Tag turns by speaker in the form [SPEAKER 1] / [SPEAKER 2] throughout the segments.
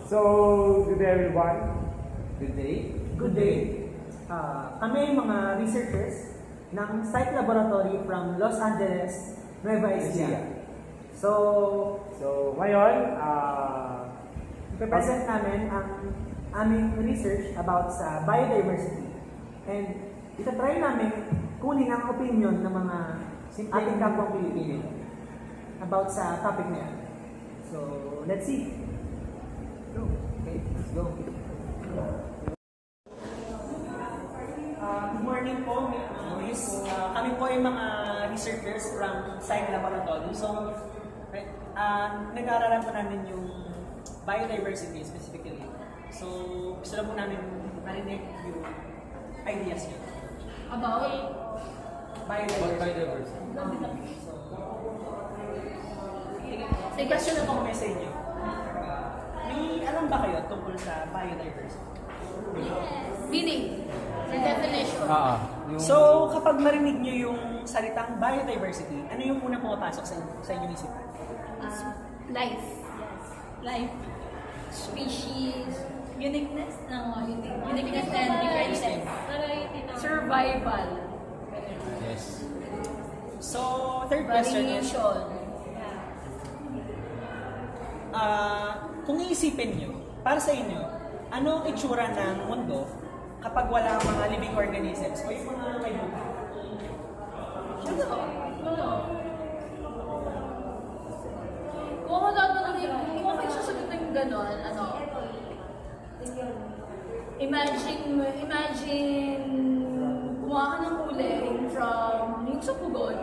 [SPEAKER 1] So, good day everyone.
[SPEAKER 2] Good day.
[SPEAKER 3] Good day. Kami mga researchers ng Site Laboratory from Los Angeles, Nueva Ecija. So
[SPEAKER 1] Ngayon,
[SPEAKER 3] ipe-present namin ang aming research about sa biodiversity. And itatry namin kunin ang opinion ng mga ating kapwang Pilipino about sa topic na yan. So, let's see.
[SPEAKER 2] Okay, let's go.
[SPEAKER 3] Good morning po, Miss. Kami po yung mga researchers from Site Laboratory. So, nag-aaralan po namin yung biodiversity specifically. So, gusto lang po namin marinig yung ideas niyo.
[SPEAKER 4] About
[SPEAKER 2] biodiversity.
[SPEAKER 3] May question na po kami sa inyo. May alam ba kayo tungkol sa biodiversity?
[SPEAKER 4] meaning, the definition.
[SPEAKER 3] So, kapag marinig nyo yung salitang biodiversity, ano yung unang pumapasok sa inyong isipan?
[SPEAKER 4] Life. Life. Species. Uniqueness. Uniqueness and differences. Survival.
[SPEAKER 2] Yes.
[SPEAKER 3] So, third question is,
[SPEAKER 4] Variation.
[SPEAKER 3] kung iisipin nyo, para sa inyo, ano ang itsura ng mundo kapag wala ang mga living organisms o yung mga may buhay?
[SPEAKER 4] Kung ako sasagot ng gano'n, imagine, kumuha ka ng uling from yung sa pugon,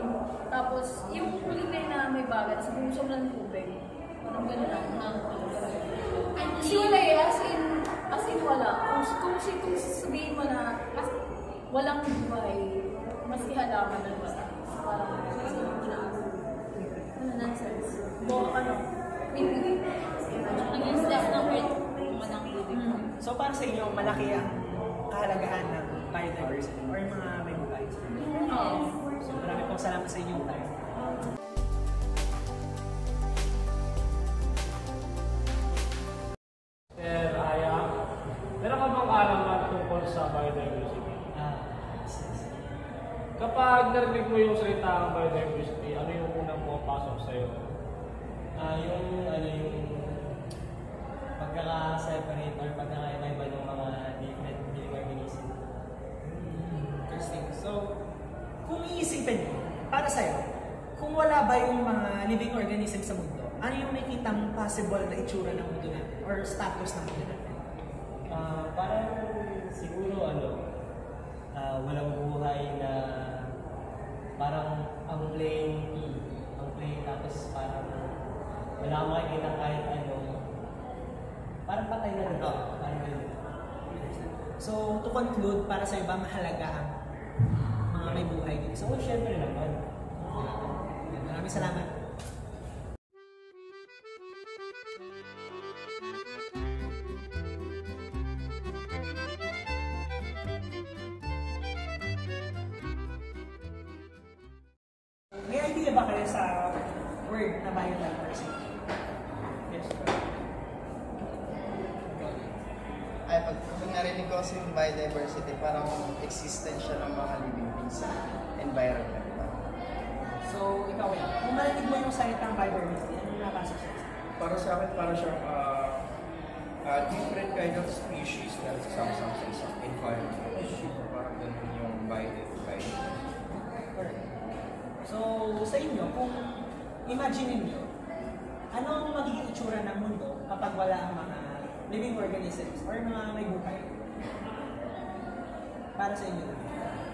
[SPEAKER 4] tapos yung uling na may bagat, sa bumusog ng tubig. Parang gano'n lang. Kasi wala as in wala. Kung sabihin mo na walang buhay, maski halaman na basta. Parang nonsense. Against left ng earth, walang living.
[SPEAKER 3] So, para sa inyo, malaki ang kahalagahan ng biodiversity or yung mga may buhay? So, marami pong salamat sa inyong time.
[SPEAKER 1] Meron ka bang alaman tungkol sa biodiversity? Kapag narinig mo yung salita ng biodiversity, ano yung unang pumapasok sa'yo?
[SPEAKER 2] Yung pagkaka-separate or pagkaka-iba ng mga different living organisms.
[SPEAKER 3] Interesting. So, kung iisipin nyo, para sa'yo, kung wala ba yung mga living organisms sa mundo, ano yung nakikitang possible na itsura ng mundo natin or status ng mundo natin?
[SPEAKER 2] Parang siguro walang buhay na parang ang plain tapos parang wala kang makikita kahit parang patay na rin. Parang ganun.
[SPEAKER 3] So, to conclude, para sa iba, mahalaga ang mga may buhay dito. So,
[SPEAKER 2] Siyempre naman.
[SPEAKER 3] maraming salamat. May idea ba kayo sa word na biodiversity? Yes.
[SPEAKER 5] Pag narinig ko kasi yung biodiversity, parang existence siya ng mga living beings sa environment.
[SPEAKER 3] So, ikaw yan. Kung marinig mo yung salitang biodiversity, ano yung napasok sa isa?
[SPEAKER 6] Para sa akin, para siyang different kind of species na nagsasama sa isang environment. Parang ganun yung biodiversity.
[SPEAKER 3] Correct. So, sa inyo, kung imagine nyo, ano ang magiging itsura ng mundo kapag wala ang mga living organisms or mga may buhay? Para sa inyo na.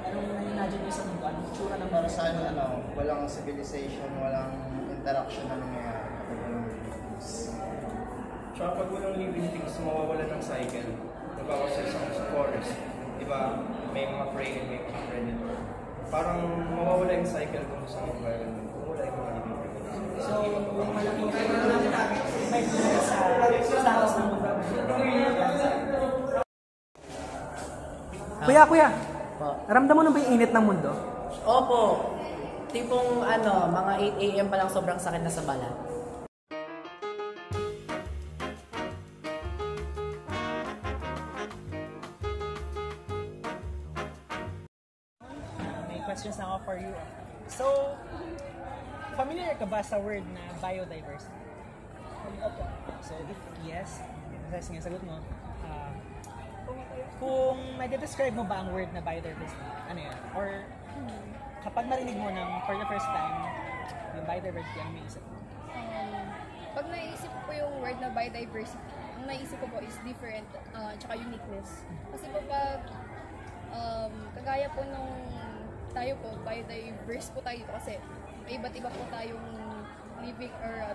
[SPEAKER 3] Anong na-imagine nyo sa mundo? Anong itsura ng
[SPEAKER 5] Para
[SPEAKER 3] mundo?
[SPEAKER 5] sa akin, walang civilization, walang interaction na nangyayari kapag walang living beings.
[SPEAKER 6] Tsaka pag walang living things, mawawala ng cycle. Nabawa sa isang forest, di ba, may mga prey and may mga predator. Parang mawawala yung cycle kung sa environment. Kung wala yung mga living things.
[SPEAKER 3] So, malaking may buhay sa status ng mundo. Kuya, naramdaman mo ba yung init ng mundo?
[SPEAKER 7] Opo. Tipong mga 8 AM pa lang sobrang sakit na sa balat.
[SPEAKER 3] questions na ako for you. So, familiar ka ba sa word na biodiversity? Opo. So, if yes, sige, sagot mo. Kung may describe mo ba ang word na biodiversity, ano yan? Or kapag marinig mo ng for the first time, yung biodiversity, ano may isip mo?
[SPEAKER 4] Pag naisip ko yung word na biodiversity, ang naisip ko po is different, tsaka uniqueness. Kasi po pag kagaya po nung tayo po, biodiverse po tayo dito kasi may iba't iba po tayong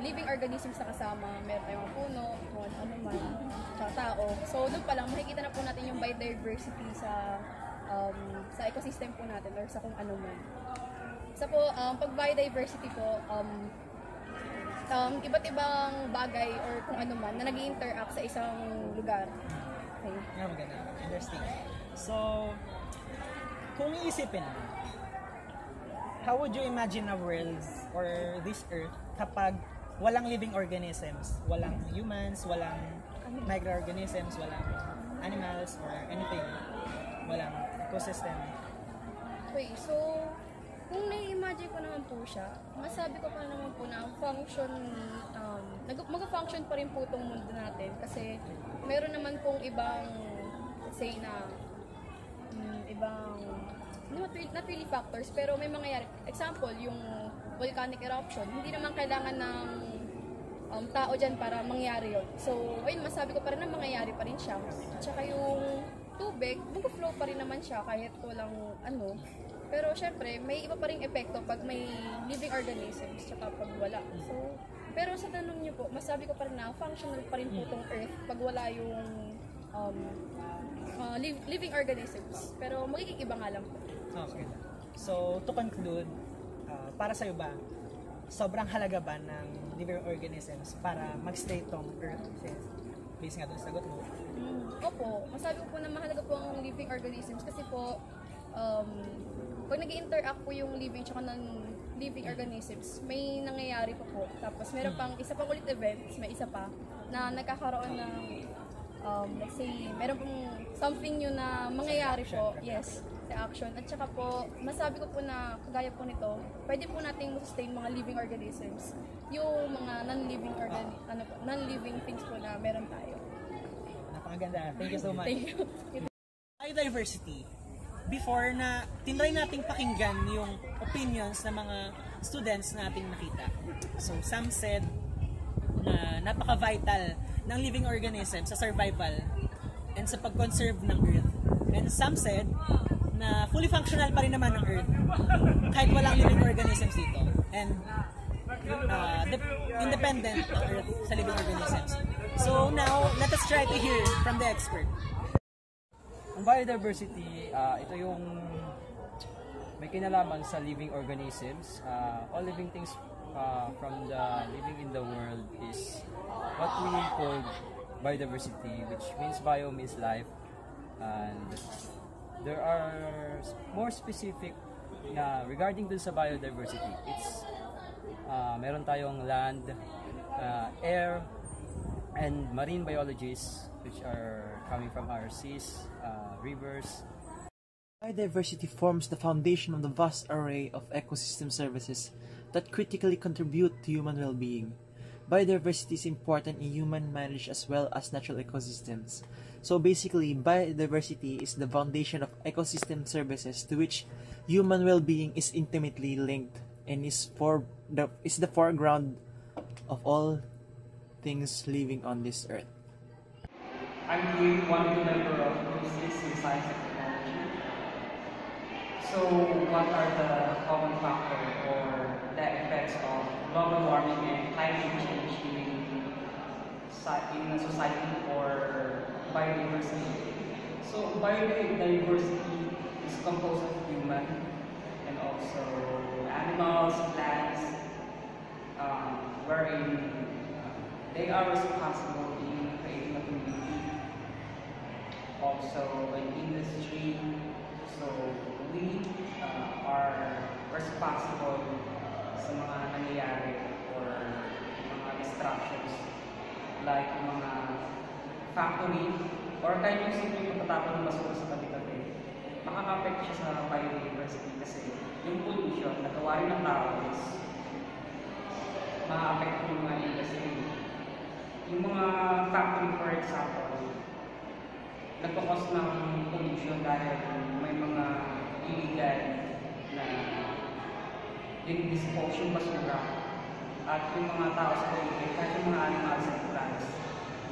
[SPEAKER 4] living organisms na kasama. Meron tayong puno, kung ano man, tsaka tao. So doon pa lang makikita na po natin yung biodiversity sa ecosystem po natin or sa kung ano man. Sa po, pag biodiversity po, iba't ibang bagay or kung ano man na nag-interact sa isang lugar. Okay.
[SPEAKER 3] Nga maganda. Interesting. So, kung iisipin mo, how would you imagine a world or this earth kapag walang living organisms, walang humans, walang microorganisms, walang animals or anything, walang ecosystem?
[SPEAKER 4] Okay, so kung nai-imagine ko naman po siya, masabi ko pa naman po na mag-function pa rin po itong mundo natin kasi meron naman pong ibang, say na, ibang, not really factors, pero may mangyayari. Example, yung volcanic eruption, hindi naman kailangan ng tao dyan para mangyari yun. So, ayun, masabi ko pa rin na mangyayari pa rin siya. Tsaka yung tubig, mag-flow pa rin naman siya kahit walang ano. Pero syempre, may iba pa ring epekto pag may living organisms tsaka pag wala. So, pero sa tanong niyo po, masabi ko pa rin na functional pa rin po itong Earth pag wala yung living organisms. Pero magiging iba nga lang po.
[SPEAKER 3] Okay. So, to conclude, para sa'yo ba, sobrang halaga ba ng living organisms para mag-stay tong Earth? Based nga doon sa sagot mo.
[SPEAKER 4] Opo, masabi ko po na mahalaga po ang living organisms kasi po, pag nag-interact po yung living tsaka non-living organisms, may nangyayari po po. Tapos meron pang isa pang ulit events, may isa pa, na nagkakaroon ng, let's say, meron pong something new na mangyayari po, yes, sa action. At saka po, masabi ko po na kagaya po nito, pwede po nating sustain mga living organisms, yung mga non-living things po na meron tayo.
[SPEAKER 3] Napakaganda. Thank you so much.
[SPEAKER 4] Thank you.
[SPEAKER 3] Biodiversity. Before na tinry nating pakinggan yung opinions ng mga students nating nakita. So, some said na napaka-vital ng living organism sa survival and sa pag-conserve ng Earth. And some said na fully functional pa rin naman ng Earth kahit walang living organisms dito. And independent ng Earth sa living organisms. So now, let us try to hear from the expert.
[SPEAKER 8] Ang biodiversity, ito yung may kinalaman sa living organisms. All living things from the living in the world is what we call biodiversity, which means bio means life. And there are more specific regarding dun sa biodiversity. It's meron tayong land, air, and marine biologists, which are coming from our seas, rivers.
[SPEAKER 9] Biodiversity forms the foundation of the vast array of ecosystem services that critically contribute to human well-being. Biodiversity is important in human managed as well as natural ecosystems. So basically, biodiversity is the foundation of ecosystem services to which human well-being is intimately linked and is the foreground of all things living on this earth.
[SPEAKER 10] I'm one member of Lucis in Science and Technology. So, what are the common factors or the effects of global warming and climate change in a society or biodiversity? So, biodiversity is composed of human and also animals, plants, wherein they are responsible in creating a community. Also an industry, so we are responsible sa mga nangyayari or mga distractions like mga factory or kahit yung simpleng pagtatapon ng basura sa tabi-tabi makaka-affect siya sa biodiversity kasi yung pollution na gawa rin ng tao is ma-affect yung mga industry. Yung mga factory, for example, nagkakos ng pollution dahil may mga illegal na din-dispose yung basura at yung mga tao sa paligid, kahit yung mga animals and plants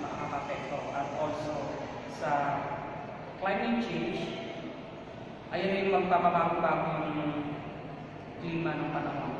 [SPEAKER 10] makaka-apekto. At also sa climate change, ayan yung magpapabago-bago yung klima ng panahon.